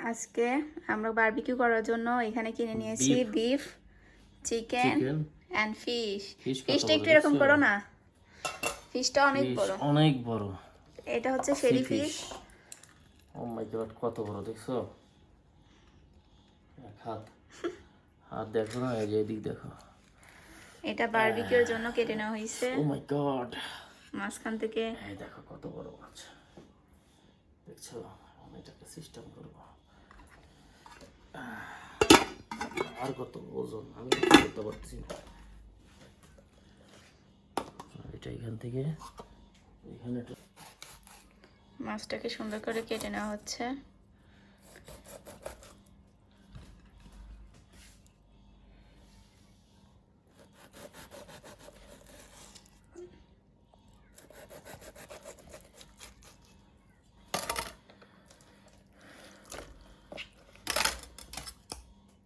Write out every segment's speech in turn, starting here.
আজকে আমরা বারবিকিউ করার জন্য এখানে কিনে নিয়েছি বিফ, চিকেন এন্ড ফিশ। ফিশটা একটু এরকম করো না, ফিশটা অনেক বড়, অনেক বড়। এটা হচ্ছে শেরি ফিশ। ও মাই গড, কত বড় দেখছো? হাত দেখো না, এই যে এদিক দেখো। এটা বারবিকিউর জন্য কেটে নেওয়া হয়েছে। ও মাই গড, মাঝখান থেকে এই দেখো কত বড় মাছ দেখছো। আমি এটাকে সিস্টেম করব, আর কত ওজন আমি করতে পারছি না। এটা এখান থেকে এখানে মাছটাকে সুন্দর করে কেটে নেওয়া হচ্ছে।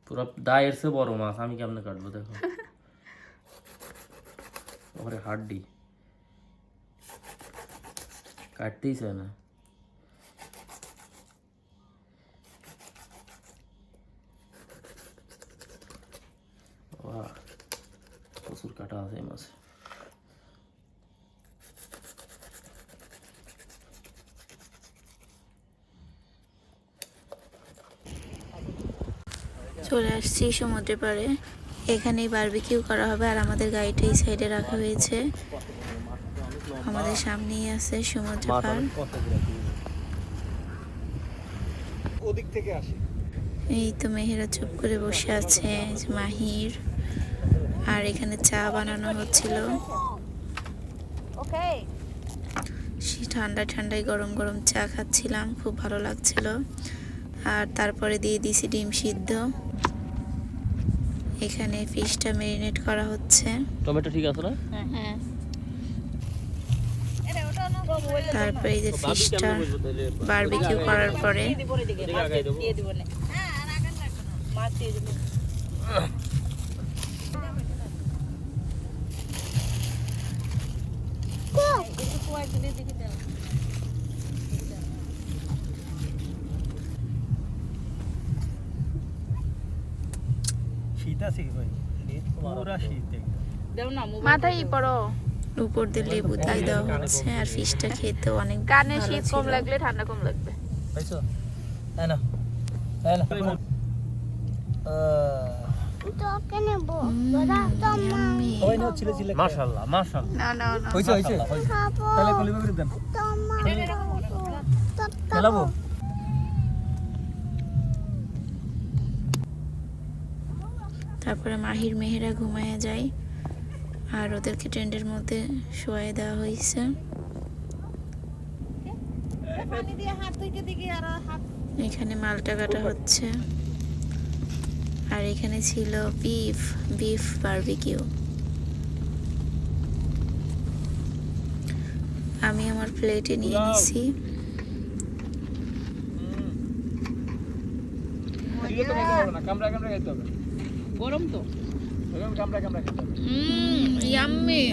পুরো দায়ের চেয়ে বড় মাছ, আমি কেমনে কাটবো দেখো। ওরে হাড্ডি কাটতেই চায় না। প্রচুর কাটা আছে এই মাছে। চলে আসছি সমুদ্রের পাড়ে, এখানেই বারবিকিউ করা হবে। আর আমাদের গাড়িটা এই সাইডে রাখা হয়েছে, আমাদের সামনেই আছে সমুদ্র পাড়। এই তো মেহেরা চুপ করে বসে আছে, মাহির। আর এখানে চা বানানো হচ্ছিল, ঠান্ডা ঠান্ডায় গরম গরম চা খাচ্ছিলাম, খুব ভালো লাগছিল। আর তারপরে দিয়ে দিছি ডিম সিদ্ধ। এখানে ফিশটা ম্যারিনেট করা হচ্ছে। টমেটো ঠিক আছে না? হ্যাঁ। তারপরে এই যে ফিশটা বারবিকিউ করার পরে মাথায় পড়ো, উপর দিয়ে লেবু দিয়ে দেওয়া হচ্ছে। আর ফিশটা খেতে অনেক কানে শীত কম লাগলে ঠান্ডা কম লাগবে। মাশাআল্লাহ মাশাআল্লাহ। না তাহলে কলিবা করে দেন। খেলাবো। তারপরে মাহির মেহেরা ঘুমায় যায়, আর ওদেরকে টেন্টের মধ্যে শোয়াই দেওয়া হয়েছে। এখানে মালটা কাটা হচ্ছে। আর এখানে ছিল বিফ বারবিকিউ। আমি আমার প্লেটে নিয়ে নিছি। গরম তো কামড়া খেতে হবে। ইয়াম্মি।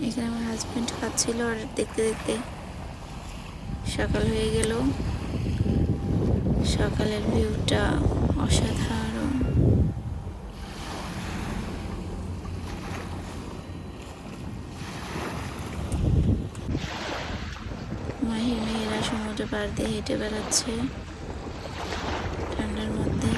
এখানে আমার হাজবেন্ড খাচ্ছিল, আর দেখতে দেখতে সকাল হয়ে গেল। সকালের ভিউটা অসাধারণ। মাহির মেয়েরা সমুদ্র পাড় দিয়ে হেঁটে বেড়াচ্ছে ঠান্ডার মধ্যে।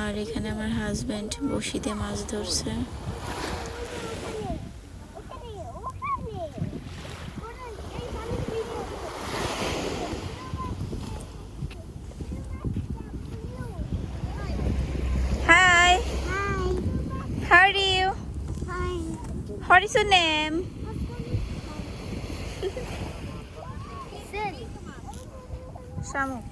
আর এখানে আমার হাজবেন্ড বড়শিতে মাছ ধরছে। Hi. How are you? What is your name? Samuk.